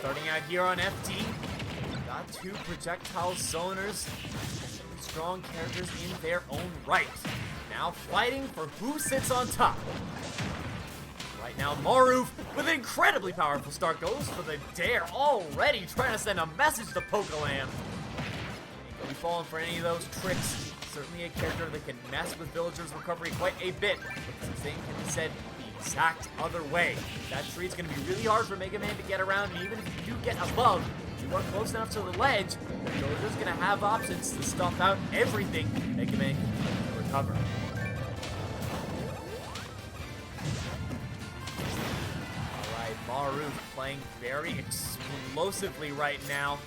starting out here on FD. Got two projectile zoners. Strong characters in their own right. Now fighting for who sits on top. Right now, Maroof with an incredibly powerful start goes for the dare, already trying to send a message to Pokelam. Ain't gonna be falling for any of those tricks. Certainly a character that can mess with villagers' recovery quite a bit, but the same can be said the exact other way. That tree's gonna be really hard for Mega Man to get around, and even if you do get above, you are close enough to the ledge, the villager's gonna have options to stomp out everything Mega Man can recover. Maroof playing very explosively right now.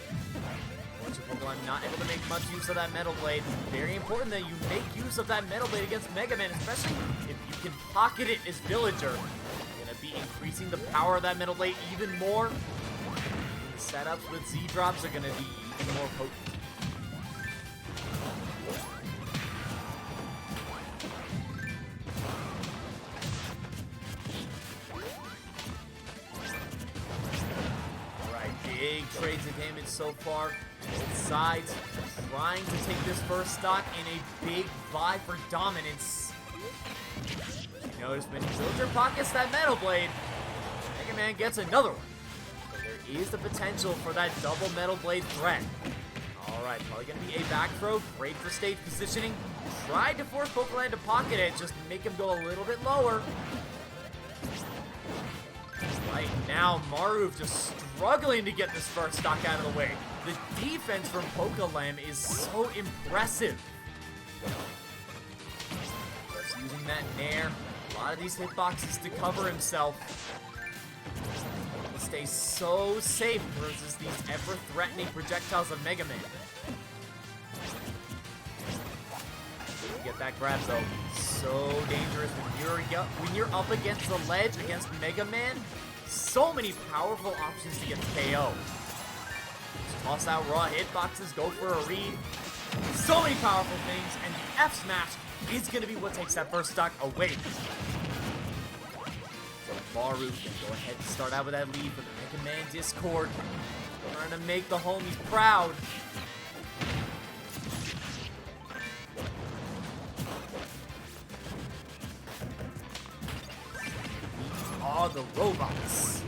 Unfortunately, Pokelam not able to make much use of that Metal Blade. Very important that you make use of that Metal Blade against Mega Man, especially if you can pocket it as Villager. You're gonna be increasing the power of that Metal Blade even more. The setups with Z-drops are gonna be even more potent. Big trades of damage so far. Both sides trying to take this first stock in a big vie for dominance. You notice when Villager pockets that Metal Blade, Mega Man gets another one. So there is the potential for that double Metal Blade threat. Alright, probably going to be a back throw. Great for stage positioning. Tried to force Pokelam to pocket it, just make him go a little bit lower. Right now, Maroof just struggling to get this first stock out of the way. The defense from Pokelam is so impressive. Just using that Nair, a lot of these hitboxes to cover himself. He stays so safe versus these ever-threatening projectiles of Mega Man. Get that grab though. So dangerous when you're up against the ledge against Mega Man. So many powerful options to get the KO. Just toss out raw hitboxes, go for a read. So many powerful things, and the F smash is going to be what takes that first stock away. So Maroof can go ahead and start out with that lead for the Mega Man Discord. Trying to make the homies proud. Are the robots.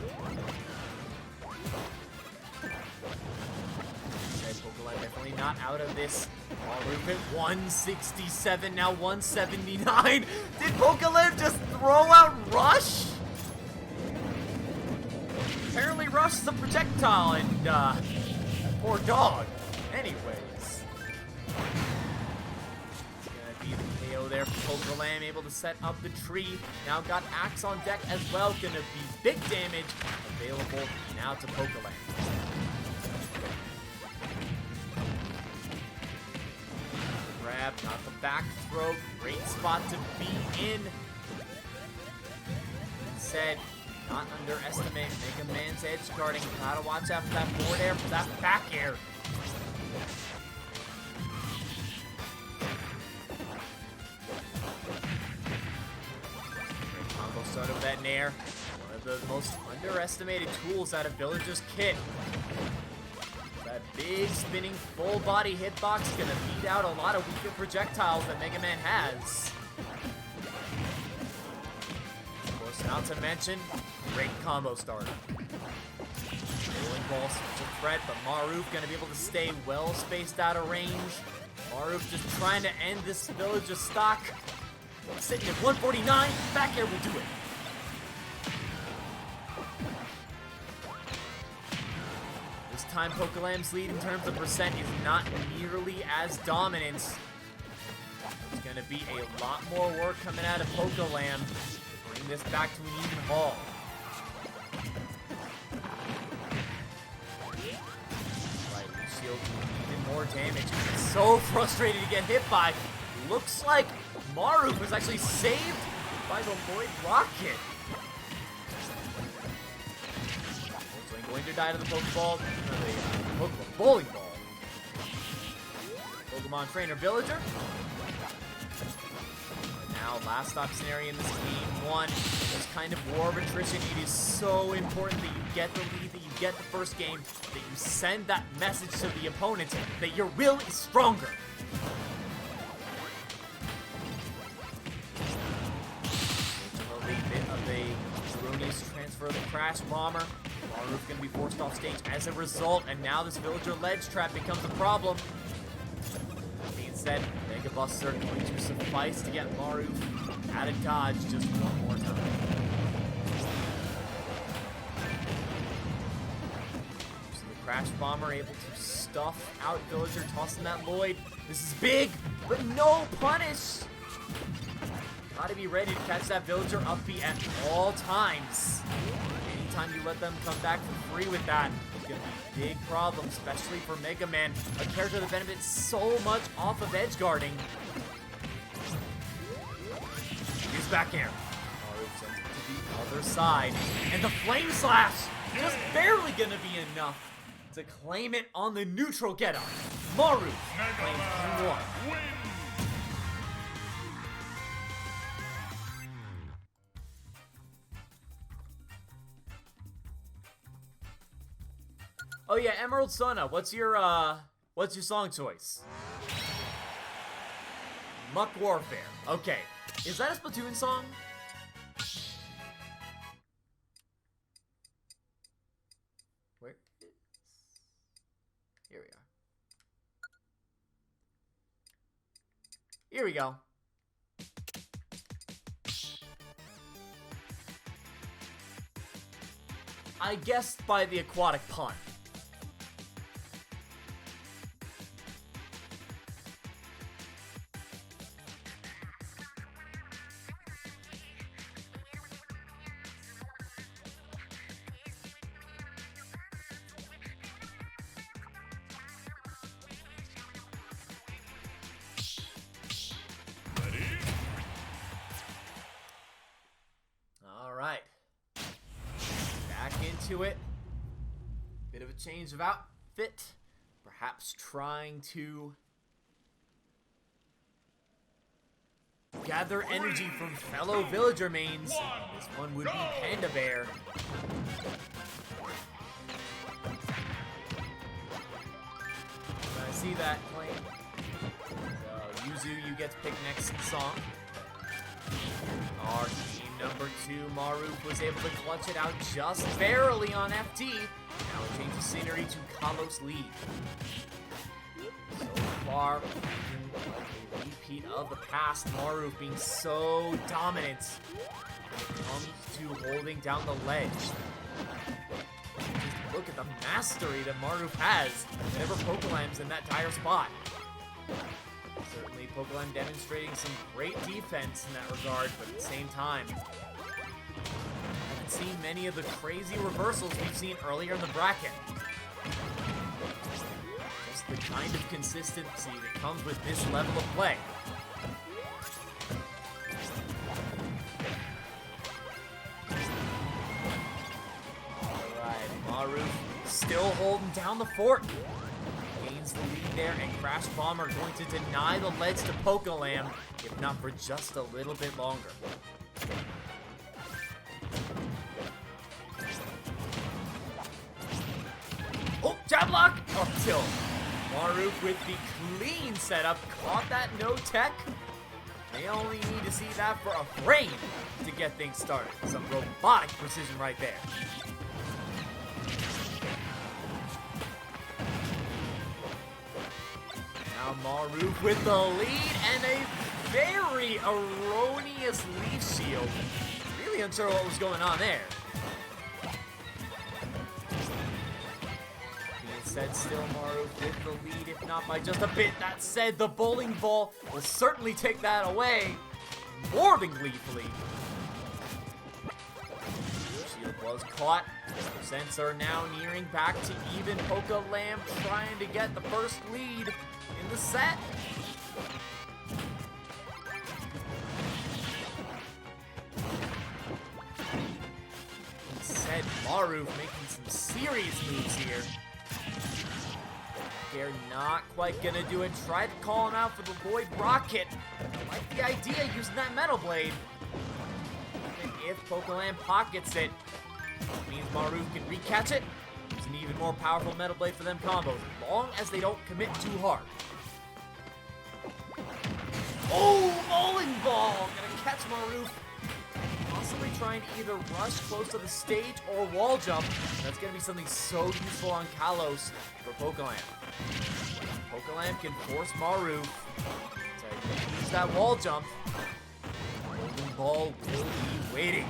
Pokelam definitely not out of this. Maroof at 167, now 179. Did Pokelam just throw out Rush? Apparently Rush is a projectile, and poor dog. Anyways. There for Pokelam, able to set up the tree. Now got Axe on deck as well. Gonna be big damage available now to Pokelam. Grab, not the back throw. Great spot to be in. Said, not underestimate Mega Man's edge guarding. Gotta watch out for that forward air, for that back air. Start of that Nair. One of the most underestimated tools out of Villager's kit. That big spinning full body hitbox gonna beat out a lot of weaker projectiles that Mega Man has. Of course, not to mention, great combo starter. Rolling ball such a threat, but Maroof gonna be able to stay well spaced out of range. Maroof just trying to end this Villager's stock. Sitting at 149, back air will do it. This time Pokelam's lead in terms of percent is not nearly as dominant. There's going to be a lot more work coming out of Pokelam to bring this back to an even haul. Right, Shield even more damage. So frustrated to get hit by. Looks like Maroof was actually saved by the Lloyd Rocket. Unfortunately, going to die to the Pokeball, the Pokemon Bowling Ball. Pokemon Trainer Villager. And now, last stop scenario in this game one. There's kind of war of attrition. It is so important that you get the lead, that you get the first game, that you send that message to the opponent that your will is stronger. A bit of a erroneous transfer of the Crash Bomber. Maroof going to be forced off stage as a result, and now this villager ledge trap becomes a problem. That being said, Mega Buster going to suffice to get Maroof out of dodge just one more time. So the Crash Bomber able to stuff out villager, tossing that Lloyd. This is big, but no punish. Gotta be ready to catch that villager up B at all times. Anytime you let them come back for free with that, it's gonna be a big problem, especially for Mega Man, a character that benefits so much off of edge guarding. He's back here. Maroof sends it to the other side, and the Flame Slash just barely gonna be enough to claim it on the neutral getup. Maroof claims 2-1. Oh yeah, Emerald Sona, what's your song choice? Muck Warfare. Okay. Is that a Splatoon song? Where is... Here we are. Here we go. I guessed by the aquatic pun. Alright. Back into it. Bit of a change of outfit. Perhaps trying to gather energy from fellow villager mains. This one would be Panda Bear. I see that claim. So, Yuzu, you get to pick next song. Our team number 2, Maroof, was able to clutch it out just barely on FT. Now a change of scenery to Kalos lead. So far, a repeat of the past, Maroof being so dominant when it comes to holding down the ledge. Just look at the mastery that Maroof has whenever Pokelam's in that dire spot. Certainly, Pokelam demonstrating some great defense in that regard, but at the same time, I haven't seen many of the crazy reversals we've seen earlier in the bracket. Just the kind of consistency that comes with this level of play. Alright, Maroof still holding down the fort. Gains the lead there, and Crash Bomber going to deny the ledge to Pokelam, if not for just a little bit longer. Oh, jab lock! Up tilt. Maroof with the clean setup, caught that no tech. They only need to see that for a frame to get things started. Some robotic precision right there. Now Maroof with the lead and a very erroneous leaf shield. Really unsure what was going on there. Being said, still Maroof with the lead, if not by just a bit. That said, the bowling ball will certainly take that away more than gleefully. Shield was caught. Percents are now nearing back to even. Pokelam trying to get the first lead in the set. Instead, Maroof making some serious moves here. They're not quite gonna do it. Tried to call him out for the Void Rocket. I like the idea using that Metal Blade. And if Pokelam pockets it, it means Maroof can recatch it. an even more powerful Metal Blade for them combos, as long as they don't commit too hard. Oh, bowling ball! Gonna catch Maroof. Possibly trying to either rush close to the stage or wall jump. That's gonna be something so useful on Kalos for Pokelam. Pokelam can force Maroof to use that wall jump. Bowling ball will be waiting.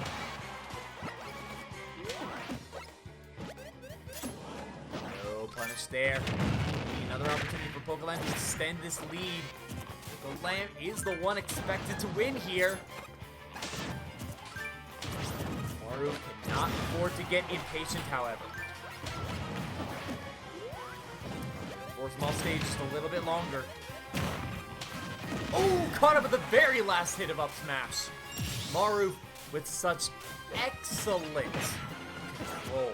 No punish there. Another opportunity for Pokelam to extend this lead. Pokelam is the one expected to win here. Maroof cannot afford to get impatient, however. Force him off stage just a little bit longer. Oh, caught up at the very last hit of up smash. Maroof with such excellent control.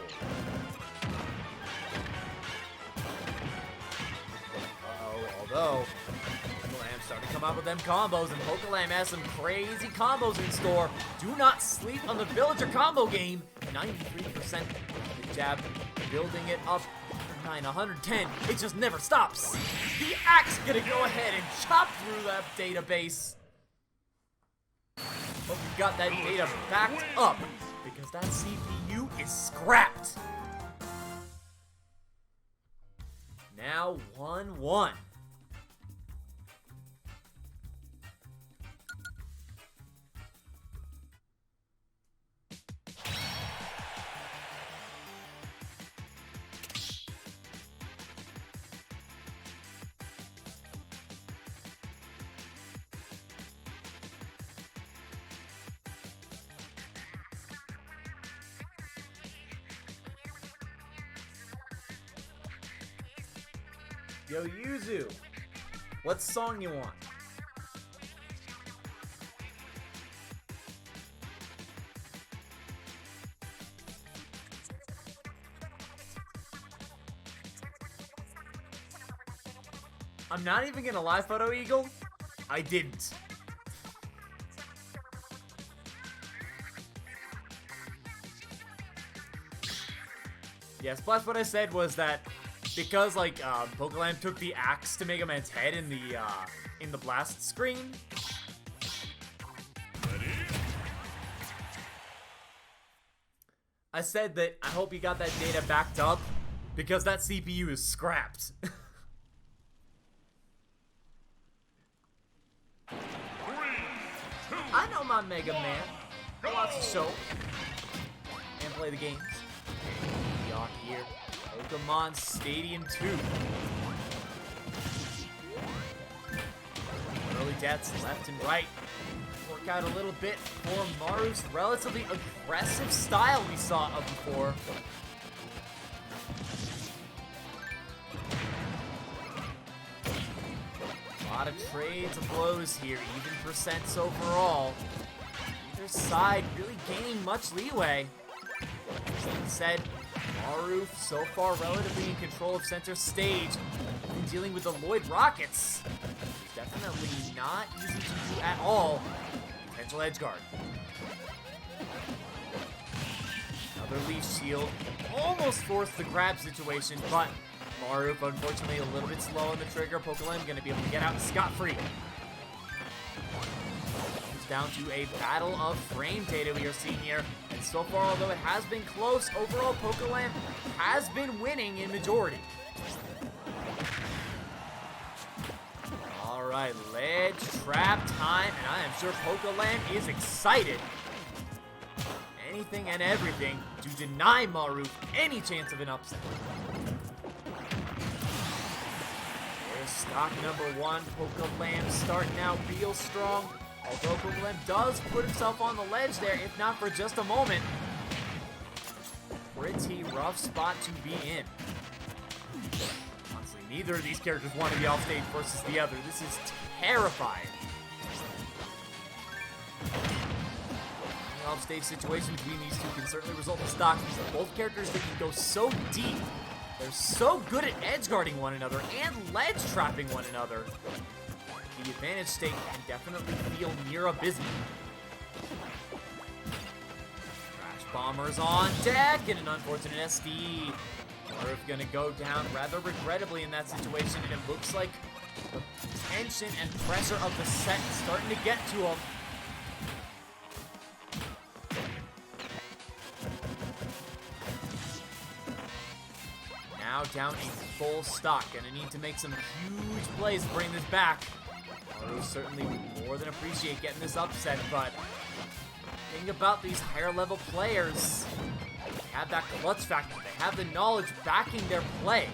Although Pokelam starting to come out with them combos, and Pokelam has some crazy combos in store. Do not sleep on the villager combo game. 93% of the jab, building it up. 110. It just never stops. The axe gonna go ahead and chop through that database. But we got that data backed up because that CPU is scrapped. Now 1-1. Yo, Yuzu, what song you want? I'm not even gonna lie, Photo Eagle. I didn't. Yeah, Splash, what I said was that because Pokelam took the axe to Mega Man's head in the blast screen. I said that I hope you got that data backed up because that CPU is scrapped. I know my Mega Man. Lots of show and play the games. Yacht here. Pokemon Stadium 2. Early deaths left and right. Work out a little bit for Maroof's relatively aggressive style we saw of before. A lot of trades of blows here, even percents overall. Either side really gaining much leeway. As I said, Maroof so far relatively in control of center stage, and dealing with the Lloyd Rockets. Definitely not easy to do at all. Potential edge guard. Another leaf shield. Almost forced the grab situation, but Maroof unfortunately a little bit slow on the trigger. Pokelam gonna be able to get out scot-free. Down to a battle of frame data we are seeing here. And so far, although it has been close, overall Pokelam has been winning in majority. Alright, ledge trap time, and I am sure Pokelam is excited. Anything and everything to deny Maroof any chance of an upset. There's stock number 1, Pokelam starting out real strong. Although Pokelam does put himself on the ledge there, if not for just a moment. Pretty rough spot to be in. Honestly, neither of these characters want to be off stage versus the other. This is terrifying. The off stage situation between these two can certainly result in stock. Both characters that can go so deep. They're so good at edge guarding one another and ledge trapping one another. The advantage state can definitely feel near abysmal. Crash Bombers on deck and an unfortunate SD. Maroof gonna go down rather regrettably in that situation, and it looks like the tension and pressure of the set is starting to get to him. Now down a full stock. Gonna need to make some huge plays to bring this back. Maroof certainly more than appreciate getting this upset, but the thing about these higher level players, they have that clutch factor. They have the knowledge backing their play.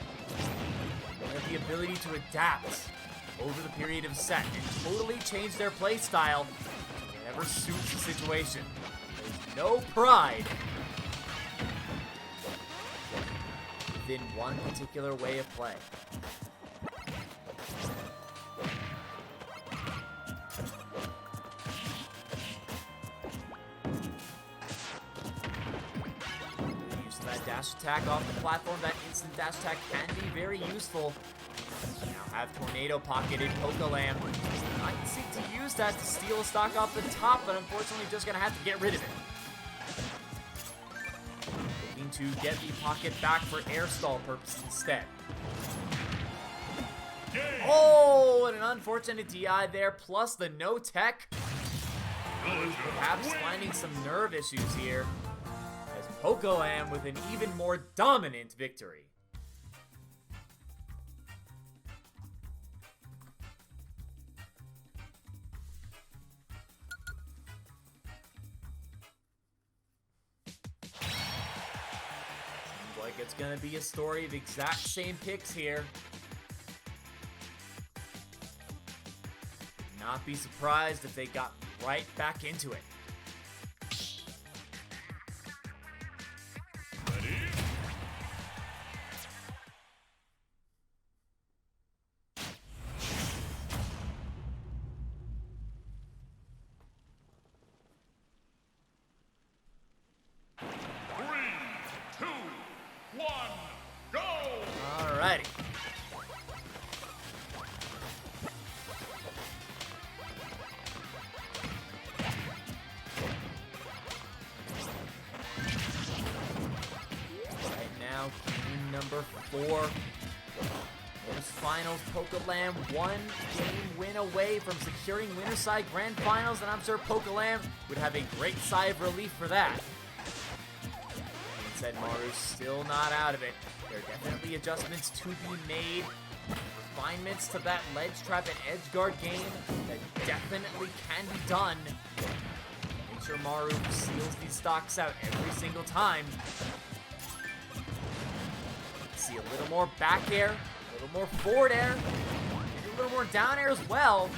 They have the ability to adapt over the period of set and totally change their play style to whatever suits the situation. There's no pride within one particular way of play. Use that dash attack off the platform. That instant dash attack can be very useful. Now have Tornado pocketed Pokelam. I can seek to use that to steal a stock off the top, but unfortunately just gonna have to get rid of it. Looking to get the pocket back for air stall purposes instead. Oh, and an unfortunate DI there, plus the no tech. Perhaps finding some nerve issues here, as Pokelam with an even more dominant victory. Like it's gonna be a story of exact same picks here. Not be surprised if they got right back into it. Ready? Alrighty. Right now, game number 4. Those finals, Pokelam 1 game win away from securing Winterside Grand Finals, and I'm sure Pokelam would have a great sigh of relief for that. Said Maroof still not out of it. There are definitely adjustments to be made. Refinements to that ledge trap and edge guard game that definitely can be done. Make sure Maroof seals these stocks out every single time. See a little more back air, a little more forward air, maybe a little more down air as well.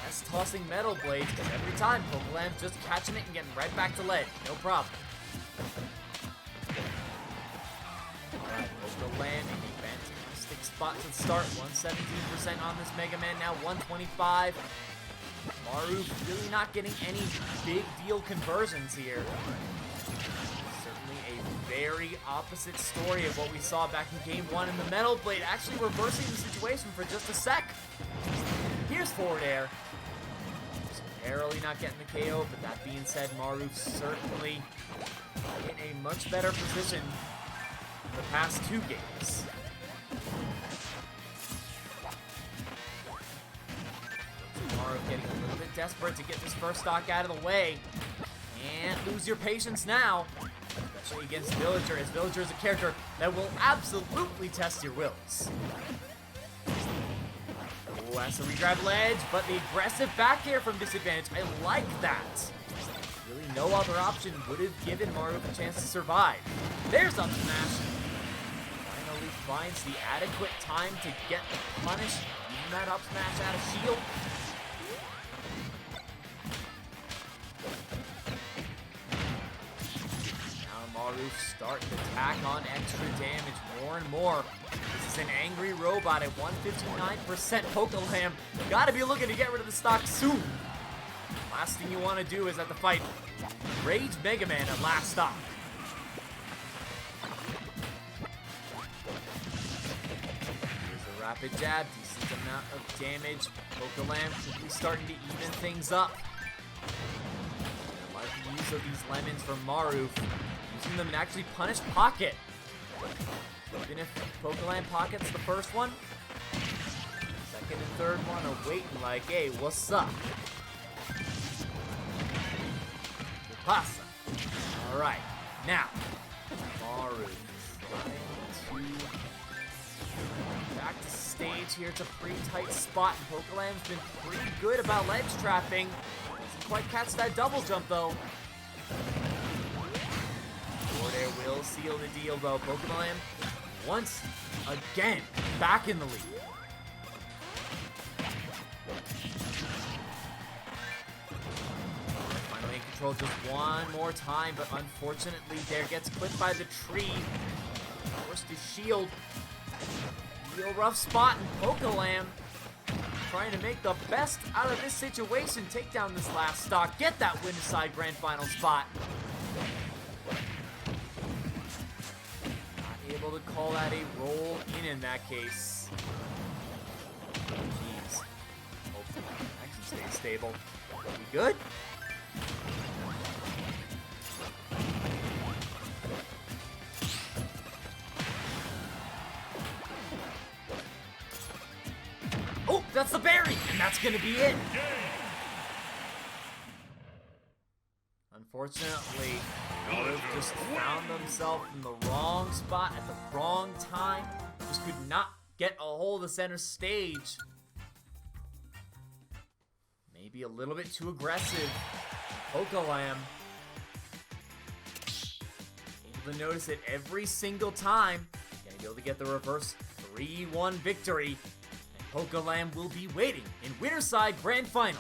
That's tossing metal blades, because every time Pokelam's just catching it and getting right back to ledge. No problem. Alright, Pokelam in a fantastic spot to start. 117% on this Mega Man, now 125. Maroof really not getting any big deal conversions here. Certainly a very opposite story of what we saw back in Game 1 in the Metal Blade, actually reversing the situation for just a sec. Here's forward air. Barely not getting the KO, but that being said, Maroof certainly in a much better position the past 2 games. Maroof getting a little bit desperate to get this first stock out of the way. Can't lose your patience now, especially against Villager, as Villager is a character that will absolutely test your wills. Oh, has to regrab ledge, but the aggressive back air from disadvantage, I like that. Really no other option would have given Maroof a chance to survive. There's up smash. Finally finds the adequate time to get the punish, using that up smash out of shield. Now Maroof starting to tack on extra damage more and more. This is an angry robot at 159% Pokelam. Gotta be looking to get rid of the stock soon. Last thing you want to do is at the fight, Rage Mega Man at last stop. Here's a rapid jab, decent amount of damage. Pokelam quickly starting to even things up. Might be using use of these lemons from Maroof, using them to actually punish Pocket. Even if Pokelam pockets the first one, second and third one are waiting like, hey, what's up? Pasa. Alright, now, Maroof trying to back to stage here. It's a pretty tight spot, and Pokelam's been pretty good about ledge trapping. Doesn't quite catch that double jump, though. Forward air will seal the deal, though. Pokelam, once again, back in the lead. Finally in control just one more time, but unfortunately, there gets clipped by the tree. Forced to shield. Real rough spot, and Pokelam trying to make the best out of this situation. Take down this last stock. Get that Winterside Grand Final spot. Not able to call that a roll in that case. Jeez. Hopefully, actually stay stable. We good? Oh, that's the berry, and that's gonna be it. Unfortunately, Maroof just found themselves in the wrong spot at the wrong time. Just could not get a hold of the center stage. Maybe a little bit too aggressive. Pokelam able to notice it every single time. Gonna be able to get the reverse 3-1 victory. Pokelam will be waiting in Winterside Grand Final.